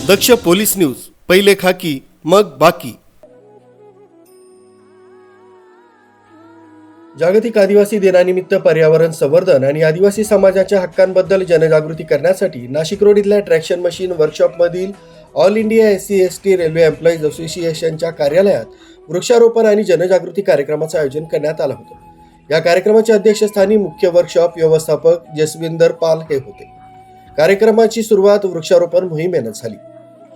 दक्ष police news, पहिले खाकी मग बाकी। जागतिक आदिवासी दिनानिमित्त पर्यावरण संवर्धन आणि आदिवासी समाजाच्या हक्कांबद्दल जनजागृती करण्यासाठी नाशिक रोड इथल्या ट्रॅक्शन मशीन वर्कशॉपमधील all India SC/ST railway employees असोसिएशनच्या कार्यालयात वृक्षारोपण आणि जनजागृती कार्यक्रमाचे आयोजन करण्यात आलं होतं। या कार्यक्रमाच्या अध्यक्षस्थानी मुख्य वर्कशॉप व्यवस्थापक जसविंदर पाल हे होते। कार्यक्रमाची सुरुवात वृक्षारोपण मोहिमेने झाली।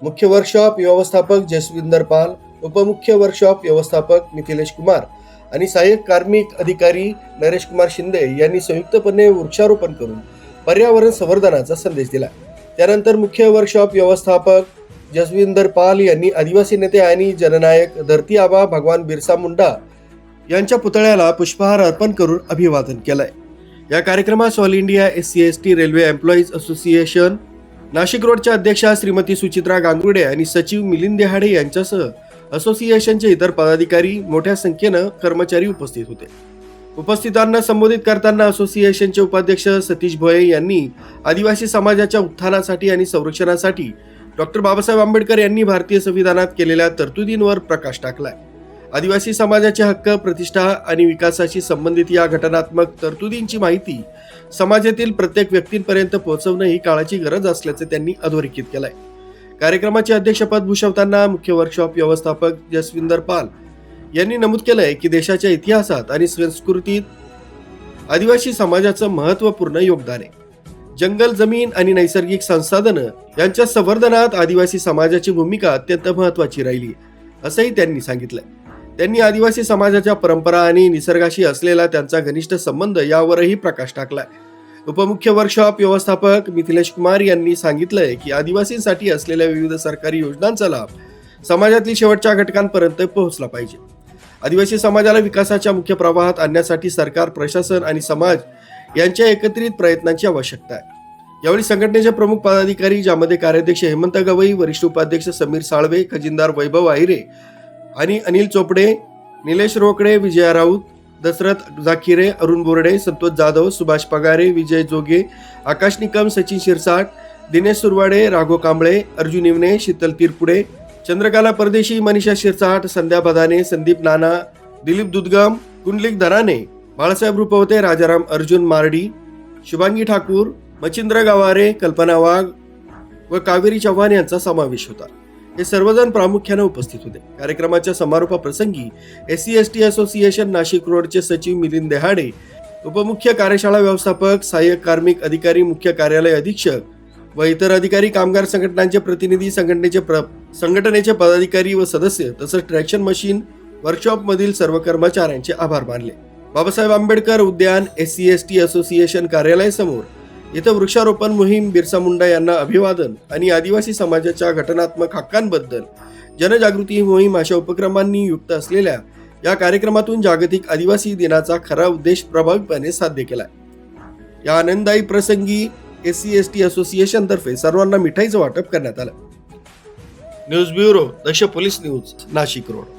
मुख्य वर्कशॉप व्यवस्थापक जसविंदर पाल, उपमुख्य वर्कशॉप व्यवस्थापक मिथिलेश कुमार आणि सहाय्यक कार्मिक अधिकारी नरेश कुमार शिंदे यांनी संयुक्तपणे वृक्षारोपण करून पर्यावरण संवर्धनाचा संदेश दिला। त्यानंतर मुख्य वर्कशॉप व्यवस्थापक जसविंदर पाल यांनी आदिवासी नेते आणि जननायक धरती आबा भगवान बिरसा मुंडा यांच्या पुतळ्याला पुष्पहार अर्पण करून अभिवादन केलंय। या कार्यक्रमास all India SC/ST railway employees association Nashik रोडच्या अध्यक्षा श्रीमती सुचित्रा गांगुर्डे आणि सचिव मिलिंद देहाडे यांच्यासह असोसिएशनचे इतर पदाधिकारी, मोठ्या संख्येनं कर्मचारी उपस्थित होते। उपस्थितांना संबोधित करताना असोसिएशनचे उपाध्यक्ष सतीश भोये यांनी आदिवासी समाजाच्या उत्थानासाठी आणि संरक्षणासाठी डॉक्टर बाबासाहेब आंबेडकर यांनी भारतीय संविधानात केलेल्या तरतुदींवर प्रकाश टाकलाय। आदिवासी समाजाचे हक्क, प्रतिष्ठा आणि विकासाशी संबंधित या घटनात्मक तरतुदींची माहिती समाजातील प्रत्येक व्यक्तींपर्यंत पोहोचवणं ही काळाची गरज असल्याचे त्यांनी अधोरेखित केलंय। कार्यक्रमाचे अध्यक्षपद भूषवताना मुख्य वर्कशॉप व्यवस्थापक जसविंदर पाल यांनी नमूद केलंय की देशाच्या इतिहासात आणि संस्कृतीत आदिवासी समाजाचं महत्त्वपूर्ण योगदान आहे। जंगल, जमीन आणि नैसर्गिक संसाधनं यांच्या संवर्धनात आदिवासी समाजाची भूमिका अत्यंत महत्त्वाची राहिली असंही त्यांनी सांगितलंय। त्यांनी आदिवासी समाजाच्या परंपरा आणि निसर्गाशी असलेला त्यांचा घनिष्ठ संबंध यावरही प्रकाश टाकलाय। उपमुख्य वर्कशॉप व्यवस्थापक मिथिलेश कुमार यांनी सांगितलंय की आदिवासींसाठी असलेल्या विविध सरकारी योजनांचा लाभ समाजातील शेवटच्या घटकांपर्यंत पोहोचला पाहिजे। आदिवासी समाजाला विकासाच्या मुख्य प्रवाहात आणण्यासाठी सरकार, प्रशासन आणि समाज यांच्या एकत्रित प्रयत्नांची आवश्यकता आहे। यावेळी संघटनेचे प्रमुख पदाधिकारी, ज्यामध्ये कार्याध्यक्ष हेमंत गवई, वरिष्ठ उपाध्यक्ष समीर साळवे, खजिनदार वैभव आहिरे आणि अनिल चोपडे, निलेश रोकडे, विजया राऊत, दशरथ जाखिरे, अरुण बोर्डे, संतोष जाधव, सुभाष पगारे, विजय जोगे, आकाश निकम, सचिन शिरसाट, दिनेश सुरवाडे, राघव कांबळे, अर्जुन इवने, शीतल तिरपुडे, चंद्रकला परदेशी, मनीषा शिरसाट, संध्या बदाने, संदीप नाना, दिलीप दुधगम, कुंडलिक धराने, बाळासाहेब रुपवते, राजाराम अर्जुन मारडी, शुभांगी ठाकूर, मच्छिंद्र गावारे, कल्पना वाघ व कावेरी चव्हाण यांचा समावेश होता। हे सर्वजण प्रामुख्याने उपस्थित होते। कार्यक्रमाच्या समारोपाप्रसंगी SC/ST असोसिएशन नाशिक रोडचे सचिव मिलिंद देहाडे, उपमुख्य कार्यशाळा व्यवस्थापक, सहाय्यक कार्मिक अधिकारी, मुख्य कार्यालय अधीक्षक व इतर अधिकारी, कामगार संघटनांचे प्रतिनिधी, संघटनेचे पदाधिकारी व सदस्य तसंच ट्रॅक्शन मशीन वर्कशॉप मधील सर्व कर्मचाऱ्यांचे आभार मानले। बाबासाहेब आंबेडकर उद्यान SC/ST असोसिएशन कार्यालय समोर इथं वृक्षारोपण मोहीम, बिरसा मुंडा यांना अभिवादन आणि आदिवासी समाजाच्या घटनात्मक हक्कांबद्दल जनजागृती मोहीम अशा उपक्रमांनी युक्त असलेल्या या कार्यक्रमातून जागतिक आदिवासी दिनाचा खरा उद्देश प्रभावीपणे साध्य केलाय। या आनंददायी प्रसंगी SC/ST असोसिएशन तर्फे सर्वांना मिठाईचं वाटप करण्यात आलं। न्यूज ब्युरो, दक्ष पोलीस न्यूज, नाशिक रोड।